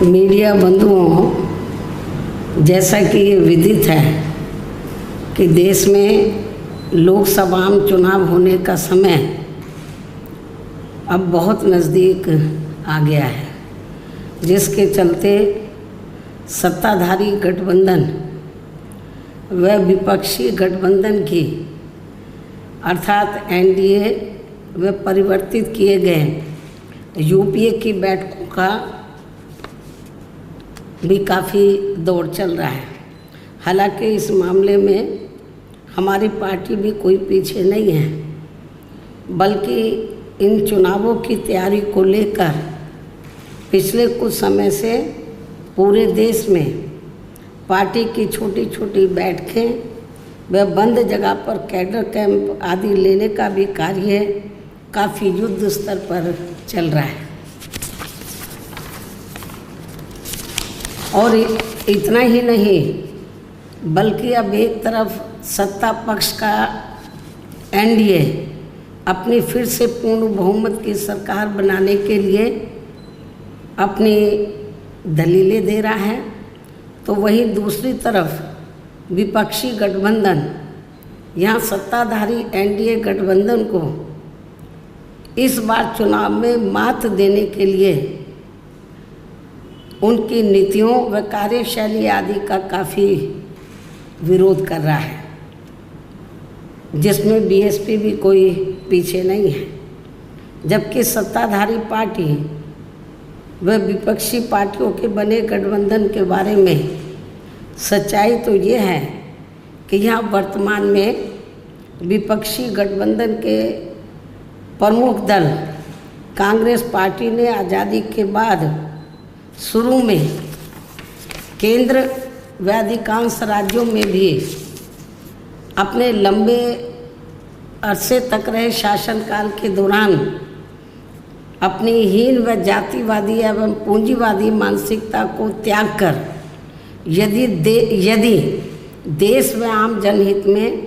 Media बंधुओं, जैसा कि ये विदित है कि देश में लोकसभा चुनाव होने का समय अब बहुत नज़दीक आ गया है, जिसके चलते सत्ताधारी गठबंधन व विपक्षी गठबंधन की अर्थात एनडीए व परिवर्तित किए गए यूपीए की बैठकों का भी काफ़ी दौर चल रहा है। हालांकि इस मामले में हमारी पार्टी भी कोई पीछे नहीं है, बल्कि इन चुनावों की तैयारी को लेकर पिछले कुछ समय से पूरे देश में पार्टी की छोटी छोटी बैठकें व बंद जगह पर कैडर कैंप आदि लेने का भी कार्य काफ़ी युद्ध स्तर पर चल रहा है। और इतना ही नहीं, बल्कि अब एक तरफ सत्ता पक्ष का एनडीए अपनी फिर से पूर्ण बहुमत की सरकार बनाने के लिए अपनी दलीलें दे रहा है, तो वहीं दूसरी तरफ विपक्षी गठबंधन यहाँ सत्ताधारी एनडीए गठबंधन को इस बार चुनाव में मात देने के लिए उनकी नीतियों व कार्यशैली आदि का काफ़ी विरोध कर रहा है, जिसमें बीएसपी भी कोई पीछे नहीं है। जबकि सत्ताधारी पार्टी व विपक्षी पार्टियों के बने गठबंधन के बारे में सच्चाई तो ये है कि यहाँ वर्तमान में विपक्षी गठबंधन के प्रमुख दल कांग्रेस पार्टी ने आज़ादी के बाद शुरू में केंद्र व अधिकांश राज्यों में भी अपने लंबे अरसे तक रहे शासनकाल के दौरान अपनी हीन व जातिवादी एवं पूंजीवादी मानसिकता को त्याग कर यदि देश व आम जनहित में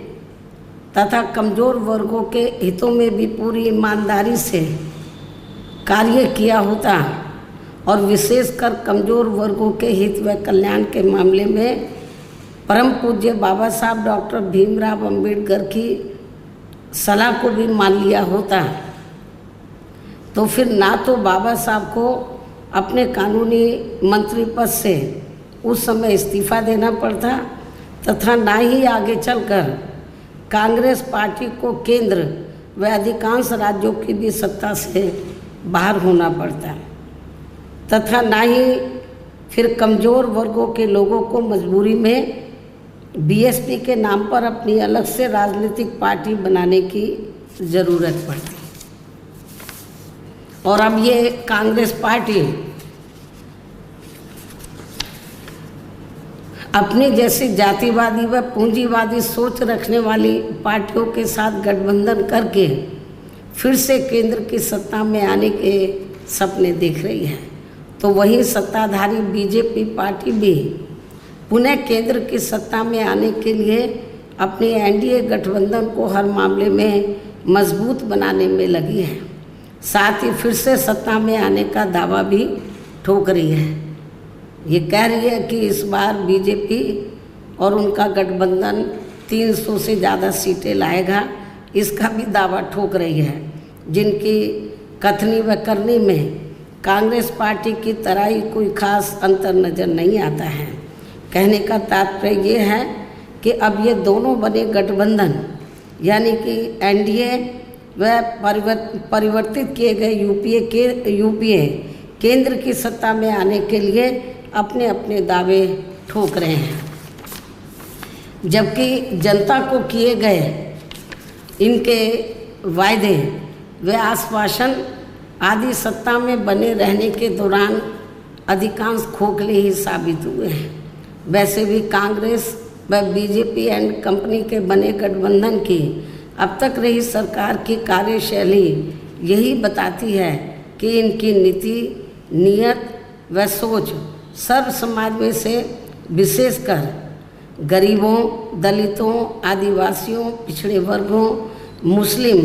तथा कमज़ोर वर्गों के हितों में भी पूरी ईमानदारी से कार्य किया होता और विशेषकर कमज़ोर वर्गों के हित व कल्याण के मामले में परम पूज्य बाबा साहब डॉक्टर भीमराव अंबेडकर की सलाह को भी मान लिया होता, तो फिर ना तो बाबा साहब को अपने कानूनी मंत्री पद से उस समय इस्तीफा देना पड़ता तथा ना ही आगे चलकर कांग्रेस पार्टी को केंद्र व अधिकांश राज्यों की भी सत्ता से बाहर होना पड़ता तथा ना ही फिर कमज़ोर वर्गों के लोगों को मजबूरी में बीएसपी के नाम पर अपनी अलग से राजनीतिक पार्टी बनाने की ज़रूरत पड़ती। और अब ये कांग्रेस पार्टी अपनी जैसी जातिवादी व पूंजीवादी सोच रखने वाली पार्टियों के साथ गठबंधन करके फिर से केंद्र की सत्ता में आने के सपने देख रही है, तो वहीं सत्ताधारी बीजेपी पार्टी भी पुनः केंद्र की सत्ता में आने के लिए अपने एनडीए गठबंधन को हर मामले में मजबूत बनाने में लगी है। साथ ही फिर से सत्ता में आने का दावा भी ठोक रही है। ये कह रही है कि इस बार बीजेपी और उनका गठबंधन 300 से ज़्यादा सीटें लाएगा, इसका भी दावा ठोक रही है, जिनकी कथनी व करनी में कांग्रेस पार्टी की तरह ही कोई खास अंतर नज़र नहीं आता है। कहने का तात्पर्य ये है कि अब ये दोनों बने गठबंधन यानी कि एनडीए व परिवर्तित किए गए यूपीए केंद्र की सत्ता में आने के लिए अपने अपने दावे ठोक रहे हैं, जबकि जनता को किए गए इनके वायदे व आश्वासन आदि सत्ता में बने रहने के दौरान अधिकांश खोखले ही साबित हुए हैं। वैसे भी कांग्रेस व बीजेपी एंड कंपनी के बने गठबंधन की अब तक रही सरकार की कार्यशैली यही बताती है कि इनकी नीति, नीयत व सोच सर्व समाज में से विशेषकर गरीबों, दलितों, आदिवासियों, पिछड़े वर्गों, मुस्लिम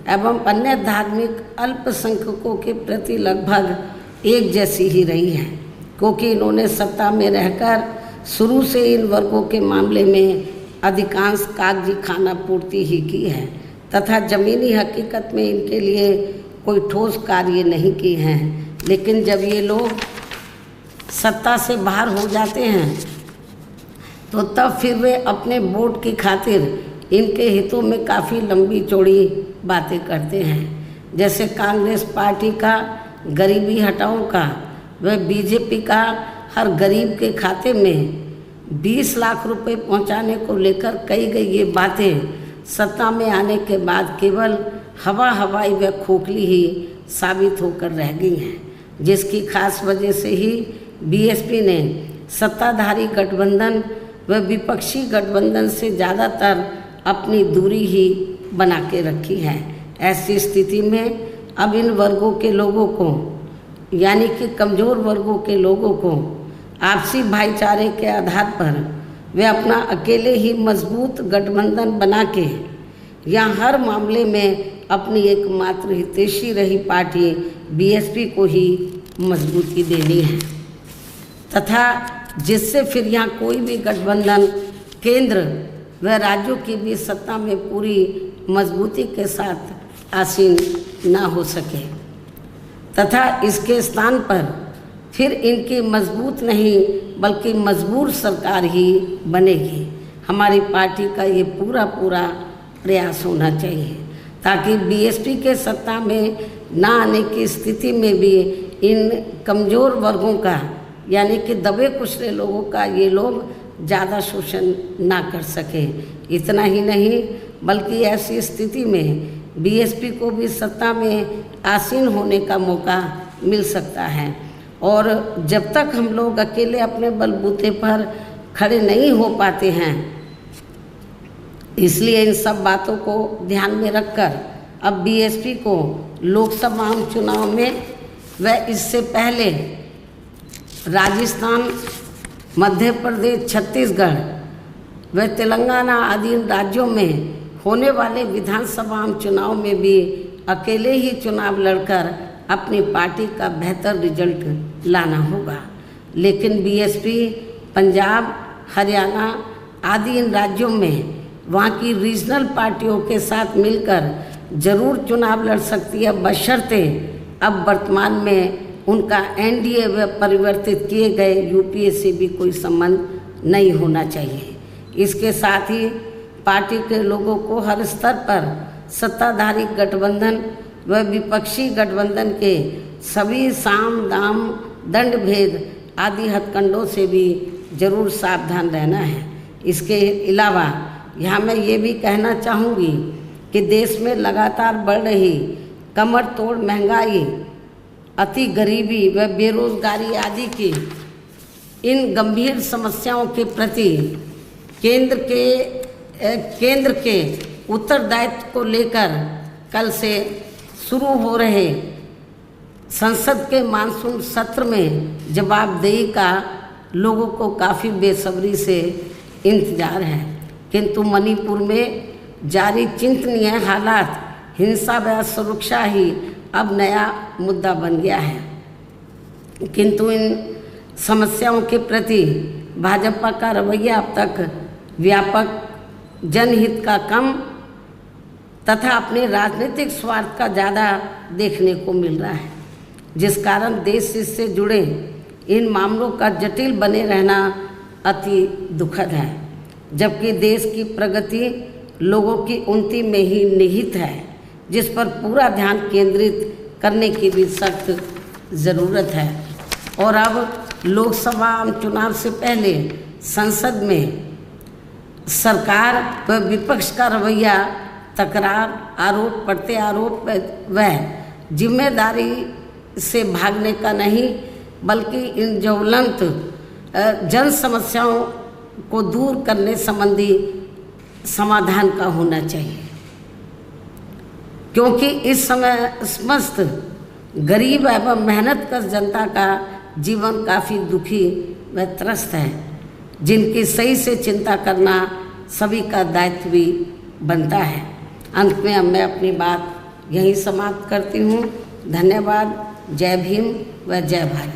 एवं अन्य धार्मिक अल्पसंख्यकों के प्रति लगभग एक जैसी ही रही है। क्योंकि इन्होंने सत्ता में रहकर शुरू से इन वर्गों के मामले में अधिकांश कागजी खाना पूर्ति ही की है तथा ज़मीनी हकीकत में इनके लिए कोई ठोस कार्य नहीं किए हैं। लेकिन जब ये लोग सत्ता से बाहर हो जाते हैं तो तब फिर वे अपने वोट की खातिर इनके हितों में काफ़ी लंबी चौड़ी बातें करते हैं। जैसे कांग्रेस पार्टी का गरीबी हटाओ का व बीजेपी का हर गरीब के खाते में 20 लाख रुपए पहुंचाने को लेकर कही गई ये बातें सत्ता में आने के बाद केवल हवाई व खोखली ही साबित होकर रह गई हैं, जिसकी खास वजह से ही बीएसपी ने सत्ताधारी गठबंधन व विपक्षी गठबंधन से ज़्यादातर अपनी दूरी ही बना के रखी है। ऐसी स्थिति में अब इन वर्गों के लोगों को यानी कि कमज़ोर वर्गों के लोगों को आपसी भाईचारे के आधार पर वे अपना अकेले ही मजबूत गठबंधन बना के या हर मामले में अपनी एकमात्र हितैषी रही पार्टी बीएसपी को ही मजबूती देनी है तथा जिससे फिर यहाँ कोई भी गठबंधन केंद्र व राज्यों की भी सत्ता में पूरी मजबूती के साथ आसीन ना हो सके तथा इसके स्थान पर फिर इनकी मजबूत नहीं बल्कि मजबूर सरकार ही बनेगी। हमारी पार्टी का ये पूरा प्रयास होना चाहिए ताकि बीएसपी के सत्ता में ना आने की स्थिति में भी इन कमज़ोर वर्गों का यानी कि दबे कुचले लोगों का ये लोग ज़्यादा शोषण ना कर सके। इतना ही नहीं बल्कि ऐसी स्थिति में बीएसपी को भी सत्ता में आसीन होने का मौका मिल सकता है। और जब तक हम लोग अकेले अपने बलबूते पर खड़े नहीं हो पाते हैं, इसलिए इन सब बातों को ध्यान में रखकर अब बीएसपी को लोकसभा चुनाव में व इससे पहले राजस्थान, मध्य प्रदेश, छत्तीसगढ़ व तेलंगाना आदि राज्यों में होने वाले विधानसभा चुनाव में भी अकेले ही चुनाव लड़कर अपनी पार्टी का बेहतर रिजल्ट लाना होगा। लेकिन बीएसपी पंजाब, हरियाणा आदि इन राज्यों में वहाँ की रीजनल पार्टियों के साथ मिलकर जरूर चुनाव लड़ सकती है, बशर्ते अब वर्तमान में उनका एनडीए व परिवर्तित किए गए यूपीए से भी कोई संबंध नहीं होना चाहिए। इसके साथ ही पार्टी के लोगों को हर स्तर पर सत्ताधारी गठबंधन व विपक्षी गठबंधन के सभी साम दाम दंड भेद आदि हथकंडों से भी जरूर सावधान रहना है। इसके अलावा यहाँ मैं ये भी कहना चाहूँगी कि देश में लगातार बढ़ रही कमर तोड़ महंगाई, अति गरीबी व बेरोजगारी आदि की इन गंभीर समस्याओं के प्रति केंद्र के उत्तरदायित्व को लेकर कल से शुरू हो रहे संसद के मानसून सत्र में जवाबदेही का लोगों को काफ़ी बेसब्री से इंतजार है। किंतु मणिपुर में जारी चिंतनीय हालात, हिंसा व सुरक्षा ही अब नया मुद्दा बन गया है। किंतु इन समस्याओं के प्रति भाजपा का रवैया अब तक व्यापक जनहित का कम तथा अपने राजनीतिक स्वार्थ का ज़्यादा देखने को मिल रहा है, जिस कारण देश से जुड़े इन मामलों का जटिल बने रहना अति दुखद है। जबकि देश की प्रगति लोगों की उन्नति में ही निहित है, जिस पर पूरा ध्यान केंद्रित करने की भी सख्त ज़रूरत है। और अब लोकसभा चुनाव से पहले संसद में सरकार व विपक्ष का रवैया तकरार, आरोप प्रत्यारोप व जिम्मेदारी से भागने का नहीं बल्कि इन ज्वलंत जन समस्याओं को दूर करने संबंधी समाधान का होना चाहिए, क्योंकि इस समय समस्त गरीब एवं मेहनतकश जनता का जीवन काफ़ी दुखी व त्रस्त है, जिनकी सही से चिंता करना सभी का दायित्व भी बनता है। अंत में अब मैं अपनी बात यहीं समाप्त करती हूँ। धन्यवाद। जय भीम व जय भारत।